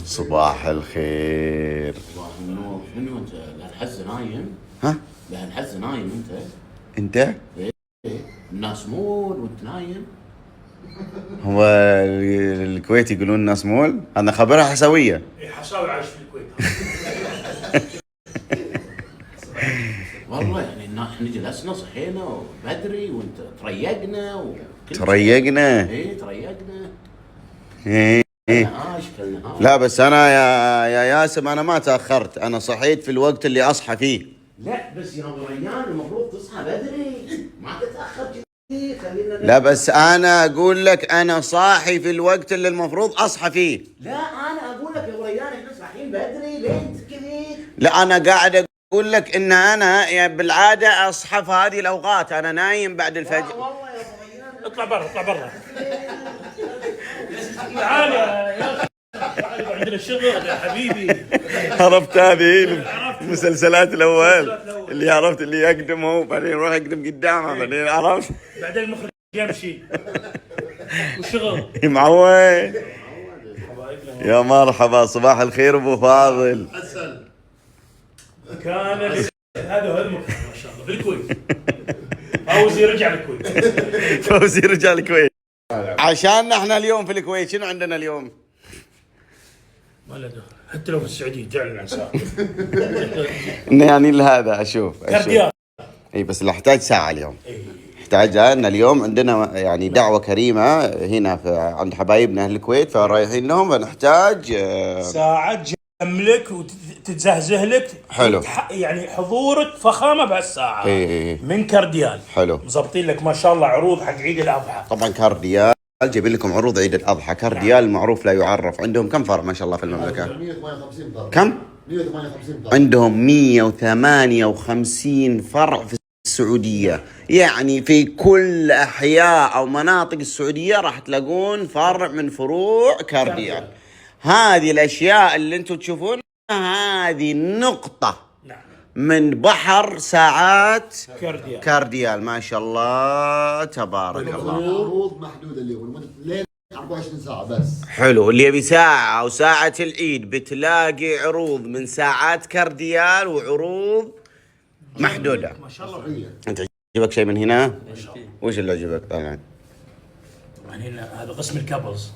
صباح الخير. صباح النور. منو انت؟ لهالحزه نايم؟ ها؟ لهالحزه نايم انت؟ انت؟ ايه الناس مول وانت نايم؟ هو الكويت يقولون الناس مول؟ انا خبرها حسويه. اي حساوي عايش في الكويت. والله يعني احنا جلسنا صحينا بدري وانت تريقنا تريقنا؟ ايه تريقنا. ايه كلنا كلنا لا بس انا يا ياسم انا ما تاخرت، انا صحيت في الوقت اللي اصحى فيه. لا بس يا ابو ريان المفروض تصحى بدري ما تتاخر كذي. خلينا لا بس انا اقول لك انا صاحي في الوقت اللي المفروض اصحى فيه. لا انا اقول لك يا ابو ريان احنا صاحيين بدري ليه انت كذي؟ لا انا قاعد اقول لك ان انا يعني بالعاده اصحى في هذه الاوقات، انا نايم بعد لا الفجر. والله يا ابو ريان اطلع برا اطلع برا. تعال يا تعال عندنا الشغل يا حبيبي. عرفت هذه المسلسلات الاول اللي عرفت اللي يقدم هو بعدين يروح يقدم قدامه بعدين عرفت بعدين المخرج يمشي والشغل. معود. يا مرحبا صباح الخير ابو فاضل. كان هذا المخرج ما شاء الله في الكويت. فوزي رجع الكويت. فوزي رجع الكويت عشان احنا اليوم في الكويت. شنو عندنا اليوم؟ ما له دخل حتى لو في السعوديه تعلن عن ساعه. انه يعني لهذا اشوف كارديال. اي بس لا احتاج ساعه اليوم. إيه. احتاج ان اليوم عندنا يعني دعوه كريمه هنا عند حبايبنا اهل الكويت فرايحين لهم فنحتاج ساعه تجملك وتتزهزه لك. حلو. يعني حضورك فخامه بهالساعه. إيه. من كارديال. حلو. مظبطين لك ما شاء الله عروض حق عيد الاضحى. طبعا كارديال جايبين لكم عروض عيد الاضحى. كارديال معروف لا يعرف. عندهم كم فرع ما شاء الله في المملكه؟ 158 فرع. كم؟ 158 فرع. عندهم 158 فرع في السعوديه، يعني في كل احياء او مناطق السعوديه راح تلاقون فرع من فروع كارديال. هذه الاشياء اللي انتم تشوفونها هذه نقطه نعم. من بحر ساعات كارديال. كارديال ما شاء الله تبارك الله. عروض محدوده اليوم لمده لين 24 ساعه بس. حلو. اللي يبي ساعة أو ساعة العيد بتلاقي عروض من ساعات كارديال وعروض محدودة. ما شاء الله. أنت عجبك شيء من هنا؟ وش اللي عجبك طبعا؟ طبعا هنا هذا قسم الكابلز.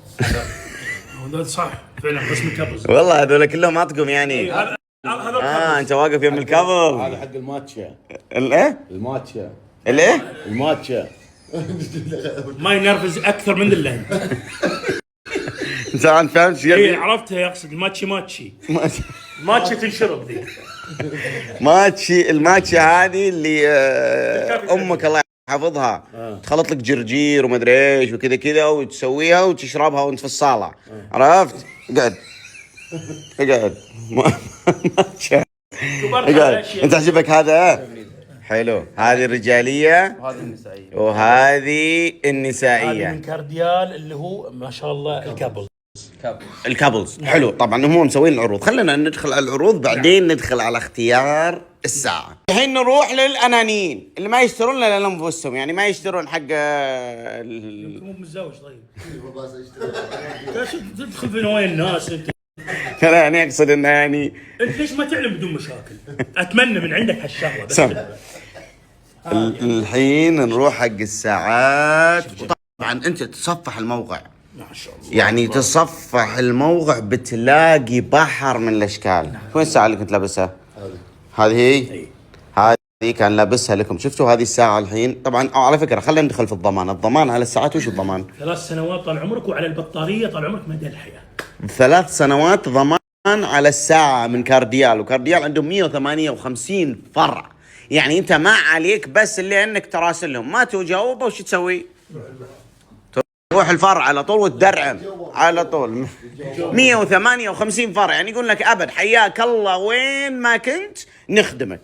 هذا صح فعلا قسم الكابلز. والله هذول كلهم أطقم يعني. هذا أنت واقف يم الكابل. هذا حق الماتشا. الإيه؟ الماتشا. الإيه؟ الماتشا ما ينرفز اكثر من اللين. أنت فهمت شو اي يبي؟ عرفتها يقصد ماتشي. ماتشي تنشرب ذي. الماتشي هذه اللي أمك الله يحفظها تخلط لك جرجير ومدري ايش وكذا كذا وتسويها وتشربها وانت في الصالة. عرفت؟ اقعد ماتشا. اقعد. انت عجبك هذا؟ حلو. هذه الرجالية وهذه هذه النسائية. من كارديال اللي هو ما شاء الله الكابل. الكابلز. حلو. طبعا هم مسوين العروض. خلينا ندخل على العروض بعدين ندخل على اختيار الساعة. الحين نروح للأنانيين اللي ما يشترون إلا لأنفسهم، يعني ما يشترون حق مو متزوج طيب. ليش تدخل في نوايا الناس انت؟ لا أنا أقصد إنه يعني انت ليش ما تعلم بدون مشاكل؟ اتمنى من عندك هالشغله بس. سم. الحين نروح حق الساعات. طبعا أنت تصفح الموقع، ما شاء الله يعني تصفح الموقع بتلاقي بحر من الأشكال. وين الساعة اللي كنت لابسها؟ هذه هي. هذه كان لابسها لكم. شفتوا هذه الساعة الحين؟ طبعا على فكرة خلينا ندخل في الضمان. الضمان على الساعات وش الضمان؟ 3 سنوات طال عمرك، وعلى البطاريه طال عمرك مدى الحياه. 3 سنوات ضمان على الساعة من كارديال. وكارديال عندهم 158 فرع، يعني انت ما عليك بس اللي انك تراسلهم ما تجاوبه وش تسوي؟ تروح الفرع على طول وتدرعم على طول. 158 فرع، يعني يقول لك ابد حياك الله وين ما كنت نخدمك.